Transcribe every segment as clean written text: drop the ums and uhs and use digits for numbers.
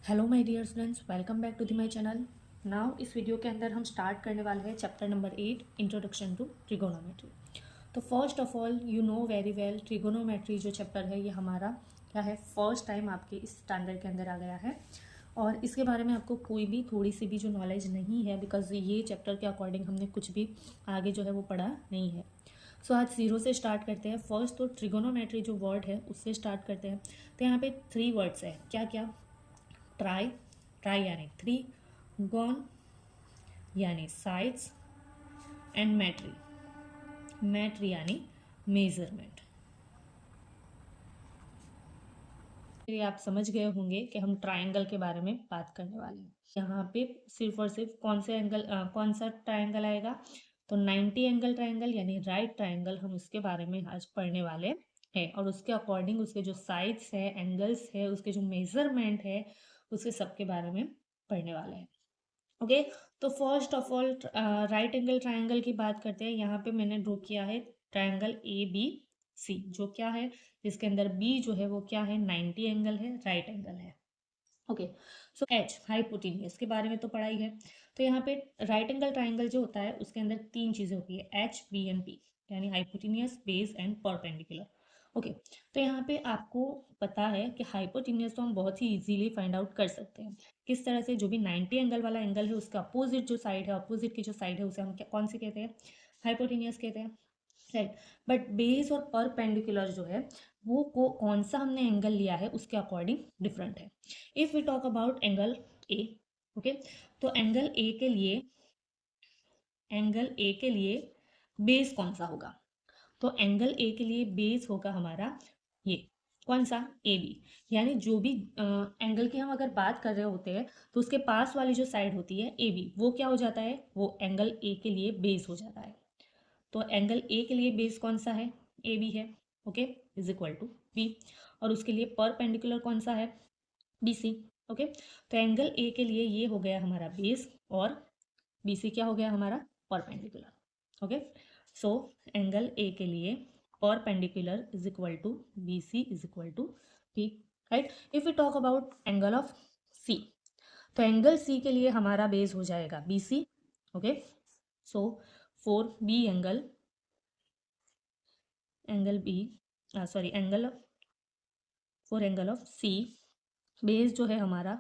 Hello my dear students, welcome back to the my channel. Now इस video के अंदर हम स्टार्ट करने वाले हैं chapter number 8, introduction to trigonometry. तो first of all you know very well, trigonometry जो चैप्टर है ये हमारा क्या है, फर्स्ट टाइम आपके इस स्टैंडर्ड के अंदर आ गया है और इसके बारे में आपको कोई भी थोड़ी सी भी जो नॉलेज नहीं है, बिकॉज ये चैप्टर के अकॉर्डिंग हमने कुछ भी आगे जो है वो पढ़ा नहीं है। सो आज जीरो से स्टार्ट करते हैं। फर्स्ट तो ट्रिगोनोमेट्री जो वर्ड है उससे स्टार्ट करते हैं। तो यहाँ पे 3 वर्ड्स है, क्या क्या? ट्राई, ट्राई यानी थ्री, गॉन यानी साइड्स, एंड मेट्री, मेट्री यानी मेजरमेंट। ये आप समझ गए होंगे कि हम ट्रायंगल के बारे में बात करने वाले हैं। यहाँ पे सिर्फ और सिर्फ कौन सा ट्रायंगल आएगा? तो 90 एंगल ट्रायंगल यानी राइट ट्रायंगल, हम उसके बारे में आज पढ़ने वाले हैं और उसके अकॉर्डिंग उसके जो साइड्स है, एंगल्स है, उसके जो मेजरमेंट है, उसके सब के बारे में पढ़ने वाले हैं। ओके, तो first of all right angle triangle की बात करते हैं। यहाँ पे मैंने ड्रॉ किया है ट्रायंगल ए बी सी, जो क्या है, इसके अंदर बी जो है वो क्या है, 90 एंगल है, राइट एंगल है। ओके, सो एच हाइपोटेन्यूज के बारे में तो पढ़ा ही है। तो यहाँ पे राइट एंगल ट्रायंगल जो होता है उसके अंदर 3 चीज़ें होती है, एच बी एंड पी, यानी hypotenuse, base and perpendicular. Okay, तो यहाँ पे आपको पता है कि हाइपोटेन्यूज तो हम बहुत ही इजीली फाइंड आउट कर सकते हैं। किस तरह से? जो भी 90 एंगल वाला एंगल है उसका अपोजिट जो साइड है, अपोजिट की जो साइड है उसे हम कौन सी कहते हैं? हाइपोटेन्यूज कहते हैं, राइट। बट बेस और परपेंडिकुलर जो है वो कौन सा हमने एंगल लिया है उसके अकॉर्डिंग डिफरेंट है। If we talk about angle A, okay, तो एंगल ए के लिए बेस कौन सा होगा? तो एंगल ए के लिए बेस होगा हमारा ये, कौन सा? A B. यानी जो भी एंगल की हम अगर बात कर रहे होते हैं तो उसके पास वाली जो साइड होती है ए बी, वो क्या हो जाता है? वो एंगल ए के लिए बेस हो जाता है। तो एंगल ए के लिए बेस कौन सा है? ए बी है, okay, is equal to B. और उसके लिए परपेंडिकुलर कौन सा है? B C. ओके, तो एंगल ए के लिए ये हो गया हमारा बेस और बी सी क्या हो गया हमारा? Perpendicular. Okay, so angle A के लिए perpendicular is equal to B C is equal to P, right. If you talk about angle of C, तो एंगल सी के लिए हमारा बेस हो जाएगा B C. Okay, so for B angle B, sorry angle for angle of C, base जो है हमारा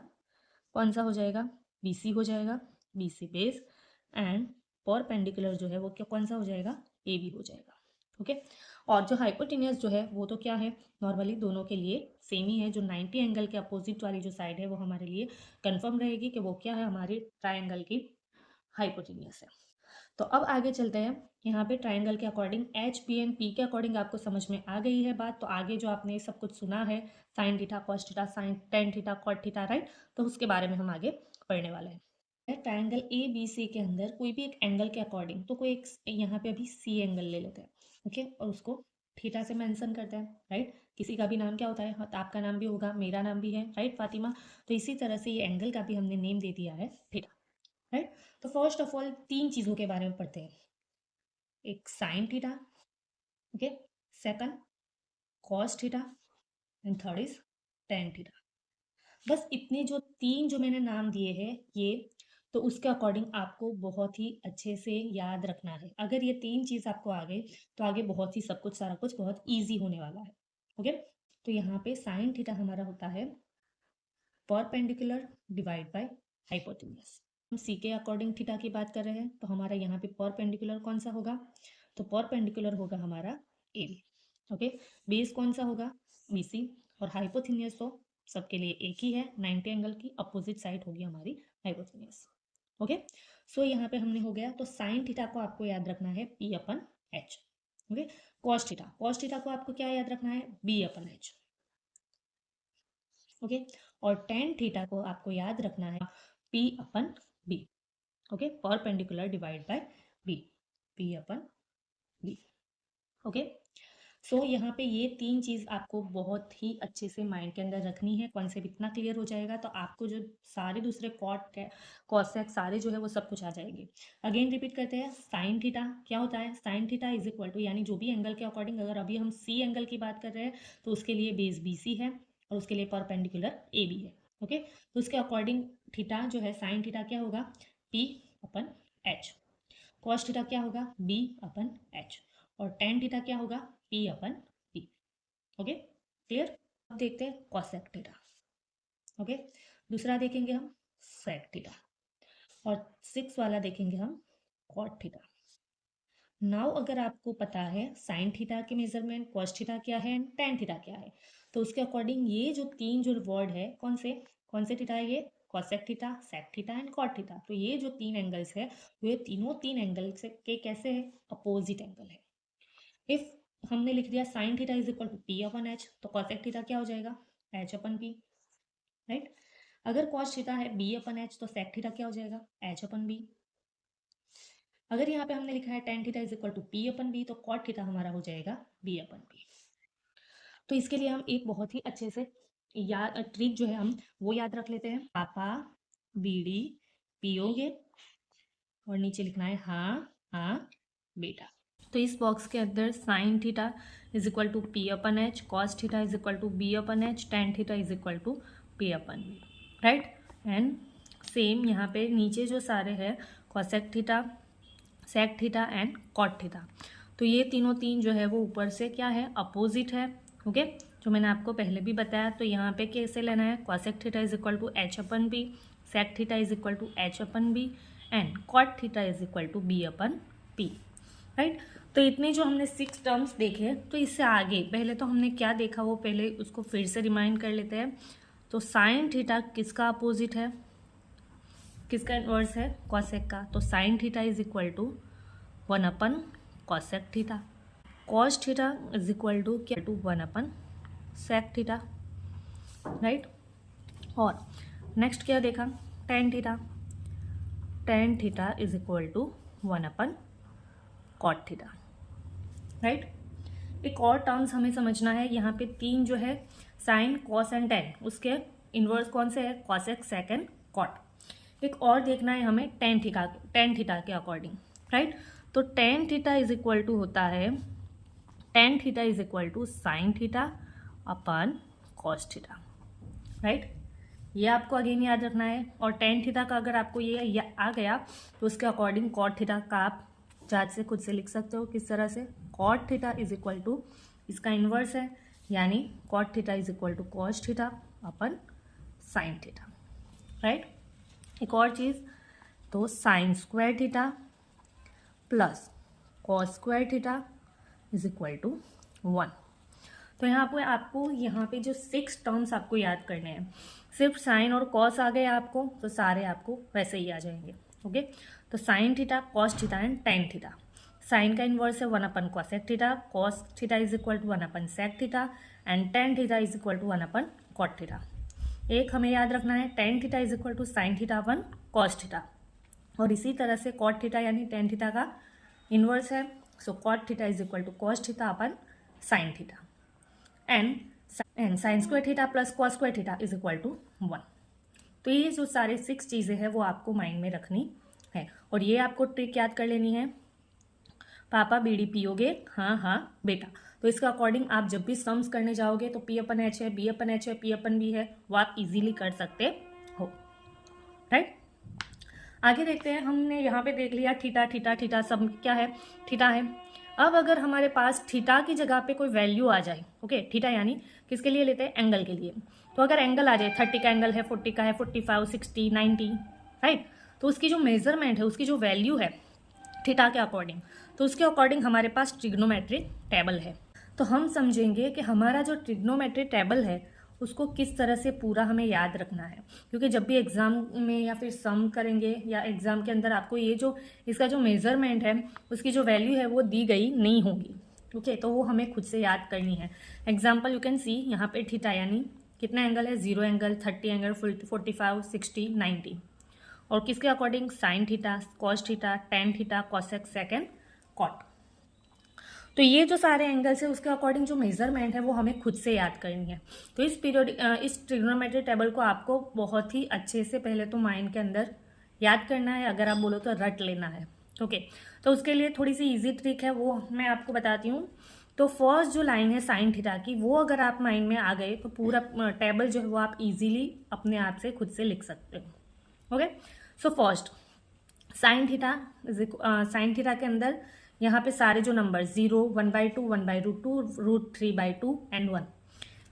कौन सा हो जाएगा? बी सी हो जाएगा, B C base, and perpendicular जो है वो क्या कौन सा हो जाएगा? ए बी हो जाएगा। ओके, और जो हाइपोटेन्यूज जो है वो तो क्या है, नॉर्मली दोनों के लिए सेम ही है। जो 90 एंगल के अपोजिट वाली जो साइड है वो हमारे लिए कंफर्म रहेगी कि वो क्या है, हमारी ट्रायंगल की हाइपोटेन्यूज है। तो अब आगे चलते हैं। यहाँ पे ट्रायंगल के according H P and P के अकॉर्डिंग आपको समझ में आ गई है बात। तो आगे जो आपने सब कुछ सुना है, sine theta, cos theta, sine tan theta, cot theta, right, तो उसके बारे में हम आगे पढ़ने वाले हैं। ट्रायंगल ए बी सी के अंदर कोई भी एक एंगल के अकॉर्डिंग, तो कोई एक यहाँ पे अभी सी एंगल ले लेते हैं, ओके, और उसको थीटा से मेंशन करते हैं, राइट। किसी का भी नाम क्या होता है? हाँ, तो आपका नाम भी होगा, मेरा नाम भी है, राइट, फातिमा। तो इसी तरह से ये एंगल का भी हमने नेम दे दिया है थीटा, राइट। तो फर्स्ट ऑफ ऑल 3 चीज़ों के बारे में पढ़ते हैं। एक sine theta, okay, second cos theta, and third is tan theta. बस इतने जो 3 जो मैंने नाम दिए हैं ये, तो उसके अकॉर्डिंग आपको बहुत ही अच्छे से याद रखना है। अगर ये 3 चीज़ आपको आ गई तो आगे बहुत ही सब कुछ सारा कुछ बहुत ईजी होने वाला है। ओके, तो यहाँ पे साइन थीटा हमारा होता है परपेंडिकुलर डिवाइड बाय हाइपोटेन्यूज। हम सी के अकॉर्डिंग थीटा की बात कर रहे हैं तो हमारा यहाँ पे परपेंडिकुलर कौन सा होगा? तो परपेंडिकुलर होगा हमारा ए बी। ओके, बेस कौन सा होगा? B C. और हाइपोथेनियस तो सबके लिए एक ही है, 90 एंगल की अपोजिट साइड होगी हमारी हाइपोथेनियस। ओके, सो यहाँ पे हमने हो गया। तो साइन थीटा को आपको याद रखना है P upon H. Okay, cos theta को आपको क्या याद रखना है? B upon H. ओके, और टेन थीटा को आपको याद रखना है P upon B. Okay, perpendicular divide by B, P upon B. Okay, so यहाँ पे ये 3 चीज़ आपको बहुत ही अच्छे से माइंड के अंदर रखनी है। कॉन्सेप्ट इतना क्लियर हो जाएगा तो आपको जो सारे दूसरे कॉसेक सारे जो है वो सब कुछ आ जाएंगे। अगेन रिपीट करते हैं, साइन थीटा क्या होता है? Sine theta is equal to, यानी जो भी एंगल के अकॉर्डिंग, अगर अभी हम सी एंगल की बात कर रहे हैं तो उसके लिए बेस बी सी है और उसके लिए परपेंडिकुलर ए बी है। ओके, तो उसके अकॉर्डिंग थीटा जो है साइन थीटा क्या होगा, P upon H, cos theta क्या होगा, बी अपन एच, और टेन थीटा क्या होगा, पी अपन पी। Okay clear. अब देखते हैं कॉसेक थीटा। ओके, दूसरा देखेंगे हम सेक थीटा, और 6 वाला देखेंगे हम कॉट थीटा। नाउ अगर आपको पता है साइन थीटा के मेजरमेंट, कॉस थीटा क्या है एंड टेन थीटा क्या है, तो उसके अकॉर्डिंग ये जो तीन जो वर्ड है कौन से थीटा है, ये cosec theta, sec theta and cot theta. तो ये जो तीन एंगल्स है, ये तीनों तीन एंगल से के कैसे है, अपोजिट एंगल है। इफ हमने लिख दिया sine theta is equal to P upon H, तो कॉसेक थीटा क्या हो जाएगा, एच अपन पी, राइट। अगर कॉस थीटा है बी अपन एच, तो सेक थीटा क्या हो जाएगा, एच अपन बी। अगर यहाँ पे हमने लिखा है tan theta is equal to P upon B, तो कॉट थीटा हमारा हो जाएगा बी अपन बी। तो इसके लिए हम एक बहुत ही अच्छे से याद ट्रिक जो है हम वो याद रख लेते हैं, पापा बीड़ी पियोगे, और नीचे लिखना है हाँ हाँ बेटा। तो इस बॉक्स के अंदर sine theta is equal to P upon H, cos theta is equal to B upon H, tan theta is equal to P upon B, right. And same यहाँ पे नीचे जो सारे हैं cosec theta, sec theta and cot theta, तो ये तीनों तीन जो है वो ऊपर से क्या है, अपोजिट है। ओके, जो मैंने आपको पहले भी बताया। तो यहाँ पे कैसे लेना है, cosec theta is equal to H upon B, sec theta is equal to H upon B and cot theta is equal to B upon P, right. तो इतने जो हमने 6 टर्म्स देखे, तो इससे आगे पहले तो हमने क्या देखा वो पहले उसको फिर से रिमाइंड कर लेते हैं। तो साइन थीटा किसका अपोजिट है, किसका इनवर्स है, कॉसेक का। तो sine theta is equal to 1 upon cosec theta, cos theta is equal to क्या, to 1 upon sec theta, right. और नेक्स्ट क्या देखा, tan theta, tan theta is equal to 1 upon cot theta, right. एक और terms हमें समझना है, यहाँ पे तीन जो है साइन कॉस एंड टेन, उसके इन्वर्स कौन से है, कॉसेक सेक एंड कॉट। एक और देखना है हमें टेन थीटा के अकॉर्डिंग, राइट। तो tan theta is equal to होता है, tan theta is equal to sine theta upon cos theta, right. ये आपको अगेन याद रखना है। और टेन थीटा का अगर आपको ये आ गया, तो उसके अकॉर्डिंग कॉट थीटा का आप चार्ट से खुद से लिख सकते हो, किस तरह से, cot theta is equal to इसका इन्वर्स है, यानी cot theta is equal to cos theta upon sine theta, right. एक और चीज़, तो sine square theta plus cos square theta is equal to 1। तो यहाँ पे आपको यहाँ पे जो 6 टर्म्स आपको याद करने हैं, सिर्फ साइन और कॉस आ गए आपको, तो सारे आपको वैसे ही आ जाएंगे। ओके, तो sine theta, cos theta and tan theta. Sine का इन्वर्स है 1 upon cosec theta, cos theta is equal to 1 upon sec theta and tan theta is equal to 1 upon cot theta. एक हमें याद रखना है, tan theta is equal to sine theta upon cos theta, और इसी तरह से कॉट थीटा यानी टेन थीटा का इन्वर्स है, so cot theta is equal to cos theta upon sine theta and sine square theta plus cos square theta is equal to 1। तो ये जो सारे 6 चीज़ें हैं वो आपको माइंड में रखनी है, और ये आपको ट्रिक याद कर लेनी है, पापा बीड़ी पियोगे, हाँ हाँ बेटा। तो इसका अकॉर्डिंग आप जब भी सम्स करने जाओगे, तो पी अपन एच है, बी अपन एच है, पी अपन बी है, वो आप इजीली कर सकते हो, राइट। आगे देखते हैं, हमने यहाँ पे देख लिया थीटा थीटा थीटा सब क्या है, थीटा है। अब अगर हमारे पास थीटा की जगह पे कोई वैल्यू आ जाए, ओके, थीटा यानी किसके लिए लेते हैं, एंगल के लिए। तो अगर एंगल आ जाए 30 का एंगल है, 40 का है, 45, 60, 90, राइट। तो उसकी जो मेजरमेंट है, उसकी जो वैल्यू है थीटा के अकॉर्डिंग, तो उसके अकॉर्डिंग हमारे पास ट्रिग्नोमेट्रिक टेबल है। तो हम समझेंगे कि हमारा जो ट्रिग्नोमेट्रिक टेबल है उसको किस तरह से पूरा हमें याद रखना है, क्योंकि जब भी एग्जाम में या फिर सम करेंगे या एग्जाम के अंदर आपको ये जो इसका जो मेजरमेंट है उसकी जो वैल्यू है वो दी गई नहीं होगी, ओके। तो वो हमें खुद से याद करनी है। एग्जाम्पल यू कैन सी, यहाँ पे थीटा यानी कितना एंगल है, 0 एंगल, 30 एंगल, 45, 60, 90, और किसके according, sine theta, cos theta, tan theta, cosec, sec and cot. तो ये जो सारे एंगल्स है उसके अकॉर्डिंग जो मेजरमेंट है वो हमें खुद से याद करनी है। तो इस ट्रिग्नोमेट्रिक टेबल को आपको बहुत ही अच्छे से पहले तो माइंड के अंदर याद करना है, अगर आप बोलो तो रट लेना है, ओके। तो उसके लिए थोड़ी सी इजी ट्रिक है, वो मैं आपको बताती हूँ तो फर्स्ट जो लाइन है साइन थीटा की, वो अगर आप माइंड में आ गए तो पूरा टेबल जो है वो आप इजीली अपने आप से खुद से लिख सकते हो। Okay, so first sine theta के अंदर यहाँ पे सारे जो नंबर 0, 1/2, 1/√2, √3/2 एंड 1,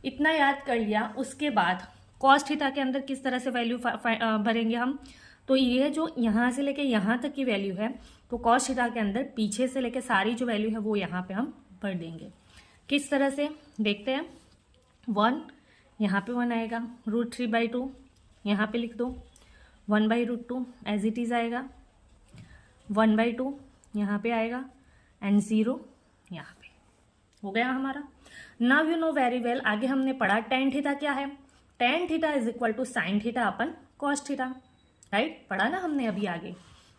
इतना याद कर लिया। उसके बाद कॉस थीटा के अंदर किस तरह से वैल्यू भरेंगे हम, तो ये जो यहाँ से लेके यहाँ तक की वैल्यू है, तो कॉस थीटा के अंदर पीछे से लेके सारी जो वैल्यू है वो यहाँ पे हम भर देंगे। किस तरह से देखते हैं। 1 यहाँ पे 1 आएगा, √3/2 यहाँ पे लिख दो, 1/√2 एज इट इज़ आएगा, 1/2 यहाँ पे आएगा एंड 0 यहाँ पे। हो गया हमारा। Now you know very well, आगे हमने पढ़ा tan थीटा क्या है। tan theta is equal to sine theta upon cos theta, right, पढ़ा ना हमने अभी आगे,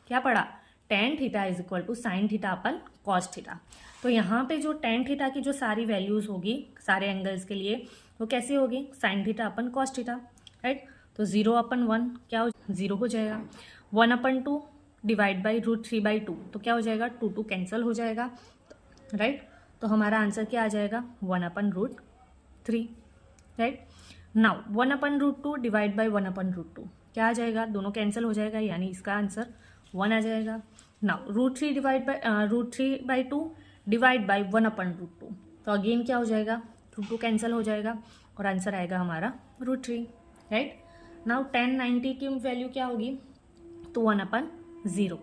क्या पढ़ा, tan theta is equal to sine theta upon cos theta. तो यहाँ पे जो tan थीटा की जो सारी वैल्यूज होगी सारे एंगल्स के लिए, वो कैसे होगी, sign theta upon cos theta, right. तो 0/1 क्या हो, 0 हो जाएगा, 1/2 डिवाइड बाई √3/2, तो क्या हो जाएगा, 2 कैंसिल हो जाएगा, राइट। तो हमारा आंसर क्या आ जाएगा, 1/√3, राइट। नाउ 1/√2 डिवाइड बाई 1/√2 क्या आ जाएगा, दोनों कैंसिल हो जाएगा, यानी इसका आंसर 1 आ जाएगा। नाउ √3/2 डिवाइड बाई 1/√2, तो अगेन क्या हो जाएगा, 2 कैंसिल हो जाएगा और आंसर आएगा हमारा √3, राइट। नाउ 1090 की वैल्यू क्या होगी, तो 1/0,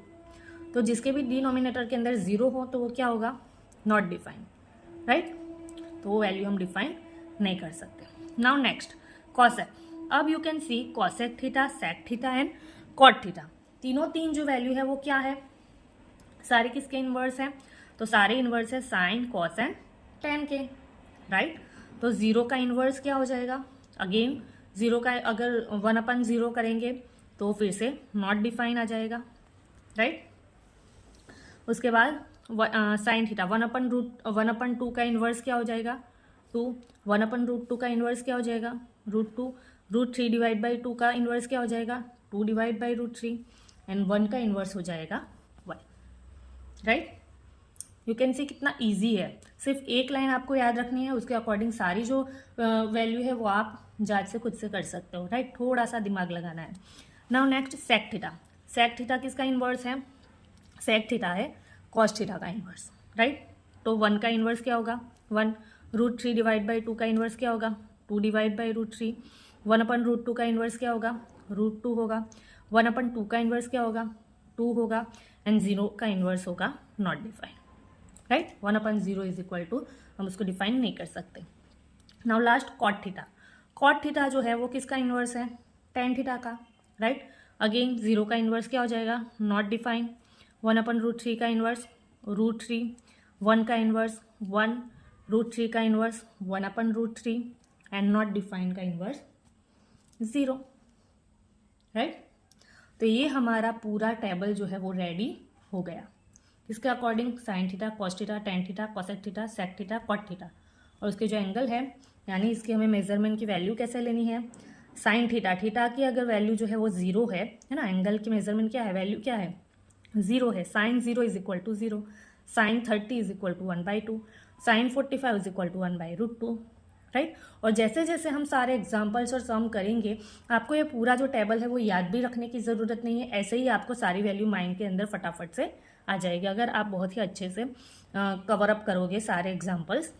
तो जिसके भी डिनोमिनेटर के अंदर 0 हो तो वो क्या होगा, नॉट डिफाइंड, राइट, तो वो वैल्यू हम डिफाइन नहीं कर सकते। Now next cosec. अब you can see cosec theta, sec theta and cot theta, तीन जो वैल्यू है वो क्या है, सारे किसके इनवर्स हैं, तो सारे इनवर्स है साइन, कॉस एंड टेन के, राइट। तो 0 का इनवर्स क्या हो जाएगा, अगेन 0 का अगर 1/0 करेंगे तो फिर से नॉट डिफाइन आ जाएगा, राइट। उसके बाद साइन थीटा 1/2 का इन्वर्स क्या हो जाएगा, 2, 1/√2 का इन्वर्स क्या हो जाएगा, √2, √3 डिवाइड बाई 2 का इन्वर्स क्या हो जाएगा, 2 डिवाइड बाई √3 एंड 1 का इन्वर्स हो जाएगा 1, राइट। यू कैन सी कितना इजी है, सिर्फ एक लाइन आपको याद रखनी है, उसके अकॉर्डिंग सारी जो वैल्यू है वो आप जांच से खुद से कर सकते हो, राइट, थोड़ा सा दिमाग लगाना है। Now next sec theta. Sec theta किसका इन्वर्स है, सेक थीटा है कॉस थीटा का इन्वर्स, राइट। तो 1 का इन्वर्स क्या होगा, 1, √3 डिवाइड बाई 2 का इन्वर्स क्या होगा, 2 डिवाइड बाई √3, 1/√2 का इन्वर्स क्या होगा, √2 होगा, 1/2 का इन्वर्स क्या होगा, 2 होगा एंड 0 का इन्वर्स होगा not defined, right. 1/0 is equal to, हम उसको डिफाइन नहीं कर सकते। Now last cot theta. Cot theta जो है वो किसका इन्वर्स है, tan थीटा का, राइट। अगेन 0 का इन्वर्स क्या हो जाएगा, नॉट डिफाइन, 1/√3 का इन्वर्स √3, 1 का इन्वर्स 1, √3 का इन्वर्स 1/√3 एंड नॉट डिफाइन का इन्वर्स 0, राइट। तो ये हमारा पूरा टेबल जो है वो रेडी हो गया, इसके according sine theta, cos theta, tan theta, cosec theta, sec theta, cot theta, और उसके जो एंगल है यानी इसकी हमें मेजरमेंट की वैल्यू कैसे लेनी है। साइन थीटा, थीटा की अगर वैल्यू जो है वो 0 है ना, एंगल की मेजरमेंट क्या है, वैल्यू क्या है, 0 है, sine 0 is equal to 0, sine 30 is equal to 1/2, sine 45 is equal to 1/√2, right. और जैसे जैसे हम सारे एग्जाम्पल्स और सम करेंगे, आपको ये पूरा जो टेबल है वो याद भी रखने की ज़रूरत नहीं है, ऐसे ही आपको सारी वैल्यू माइंड के अंदर फटाफट से आ जाएगी, अगर आप बहुत ही अच्छे से कवर अप करोगे सारे एग्जाम्पल्स